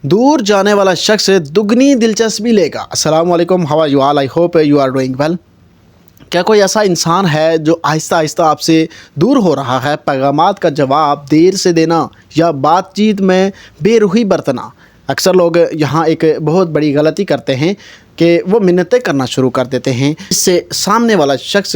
दूर जाने वाला शख्स दुगनी दिलचस्पी लेगा। अस्सलाम वालेकुम, how are you all, I hope you are doing well. क्या कोई ऐसा इंसान है जो आहिस्ता आहिस्ता आपसे दूर हो रहा है? पैगामात का जवाब देर से देना या बातचीत में बेरुखी बरतना। अक्सर लोग यहाँ एक बहुत बड़ी गलती करते हैं कि वो मिन्नतें करना शुरू कर देते हैं, इससे सामने वाला शख्स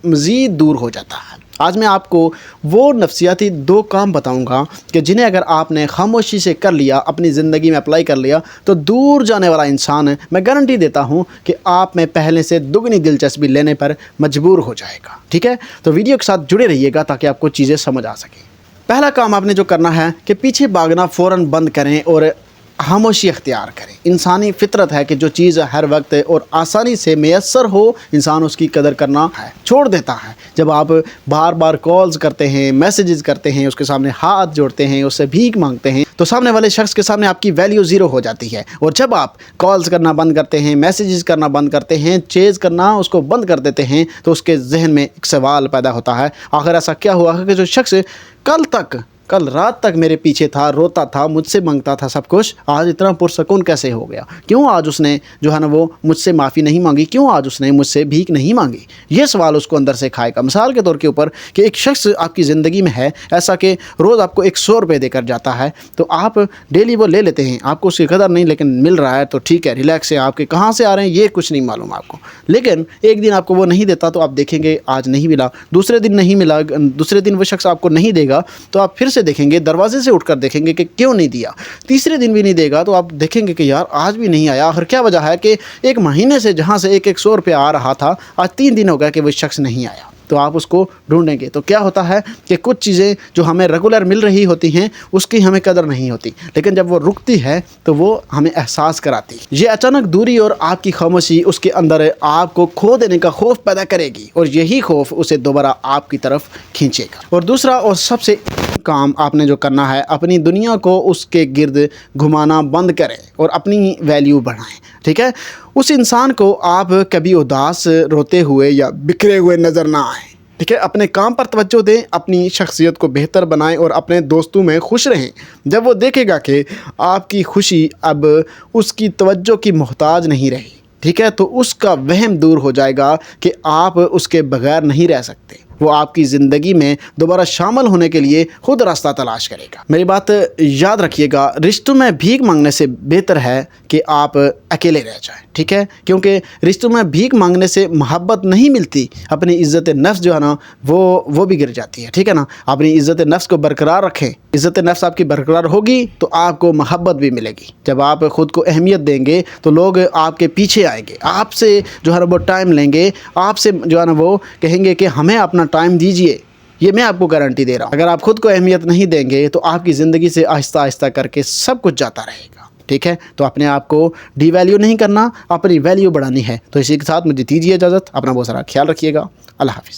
मज़ीद दूर हो जाता है। आज मैं आपको वो नफसियाती 2 काम बताऊंगा कि जिन्हें अगर आपने खामोशी से कर लिया, अपनी ज़िंदगी में अप्लाई कर लिया, तो दूर जाने वाला इंसान, मैं गारंटी देता हूं कि आप में पहले से दुगनी दिलचस्पी लेने पर मजबूर हो जाएगा। ठीक है, तो वीडियो के साथ जुड़े रहिएगा ताकि आपको चीज़ें समझ आ सकें। पहला काम आपने जो करना है कि पीछे भागना फ़ौरन बंद करें और खामोशी अख्तियार करें। इंसानी फितरत है कि जो चीज़ हर वक्त और आसानी से मैसर हो, इंसान उसकी कदर करना छोड़ देता है। जब आप बार बार कॉल्स करते हैं, मैसेजेस करते हैं, उसके सामने हाथ जोड़ते हैं, उससे भीख मांगते हैं, तो सामने वाले शख्स के सामने आपकी वैल्यू ज़ीरो हो जाती है। और जब आप कॉल्स करना बंद करते हैं, मैसेजेस करना बंद करते हैं, चेज़ करना उसको बंद कर देते हैं, तो उसके जहन में एक सवाल पैदा होता है, आखिर ऐसा क्या हुआ कि जो शख्स कल रात तक मेरे पीछे था, रोता था, मुझसे मांगता था सब कुछ, आज इतना पुरसकून कैसे हो गया? क्यों आज उसने जो है ना वो मुझसे माफ़ी नहीं मांगी? क्यों आज उसने मुझसे भीख नहीं मांगी? ये सवाल उसको अंदर से खाएगा। मिसाल के तौर के ऊपर कि एक शख्स आपकी ज़िंदगी में है ऐसा कि रोज़ आपको 100 रुपये देकर जाता है, तो आप डेली वो ले लेते हैं, आपको उसकी कदर नहीं, लेकिन मिल रहा है तो ठीक है, रिलैक्स है। आपके कहाँ से आ रहे हैं ये कुछ नहीं मालूम आपको, लेकिन एक दिन आपको वो नहीं देता तो आप देखेंगे आज नहीं मिला, दूसरे दिन नहीं मिला, दूसरे दिन वो शख्स आपको नहीं देगा तो आप फिर से देखेंगे, दरवाजे से उठकर देखेंगे कि क्यों नहीं दिया। तीसरे दिन भी नहीं देगा तो आप देखेंगे कि यार आज भी नहीं आया। आखिर क्या वजह है कि एक महीने से जहां से एक 100 रुपया आ रहा था, आज 3 दिन हो गया कि वो शख्स नहीं आया। तो आप उसको ढूंढेंगे। तो क्या होता है कि कुछ चीज़ें जो हमें रेगुलर मिल रही होती हैं उसकी हमें कदर नहीं होती, लेकिन जब वो रुकती है तो वो हमें एहसास कराती है। ये अचानक दूरी और आपकी खामोशी उसके अंदर आपको खो देने का खौफ पैदा करेगी और यही खौफ उसे दोबारा आपकी तरफ खींचेगा। और दूसरा और सबसे काम आपने जो करना है, अपनी दुनिया को उसके गिर्द घुमाना बंद करें और अपनी वैल्यू बढ़ाएं। ठीक है, उस इंसान को आप कभी उदास, रोते हुए या बिखरे हुए नज़र ना आए। ठीक है, अपने काम पर तवज्जो दें, अपनी शख्सियत को बेहतर बनाएं और अपने दोस्तों में खुश रहें। जब वो देखेगा कि आपकी खुशी अब उसकी तवज्जो की मोहताज नहीं रही, ठीक है, तो उसका वहम दूर हो जाएगा कि आप उसके बगैर नहीं रह सकते। वो आपकी ज़िंदगी में दोबारा शामिल होने के लिए खुद रास्ता तलाश करेगा। मेरी बात याद रखिएगा, रिश्तों में भीख मांगने से बेहतर है कि आप अकेले रह जाएं। ठीक है, क्योंकि रिश्तों में भीख मांगने से मोहब्बत नहीं मिलती, अपनी इज़्ज़त नफ्स जो है ना वो भी गिर जाती है। ठीक है ना, अपनी इज़्ज़त नफ्स को बरकरार रखें। इज़्ज़त नफ्स आपकी बरकरार होगी तो आपको मोहब्बत भी मिलेगी। जब आप ख़ुद को अहमियत देंगे तो लोग आपके पीछे आएंगे, आपसे जो है ना वो टाइम लेंगे, आपसे जो है ना वो कहेंगे कि हमें अपना टाइम दीजिए। ये मैं आपको गारंटी दे रहा हूँ। अगर आप खुद को अहमियत नहीं देंगे तो आपकी ज़िंदगी से आहिस्ता आहिस्ता करके सब कुछ जाता रहेगा। ठीक है, तो अपने आप को डिवैल्यू नहीं करना, अपनी वैल्यू बढ़ानी है। तो इसी के साथ मुझे दीजिए इजाज़त। अपना बहुत सारा ख्याल रखिएगा। अल्लाह हाफिज़।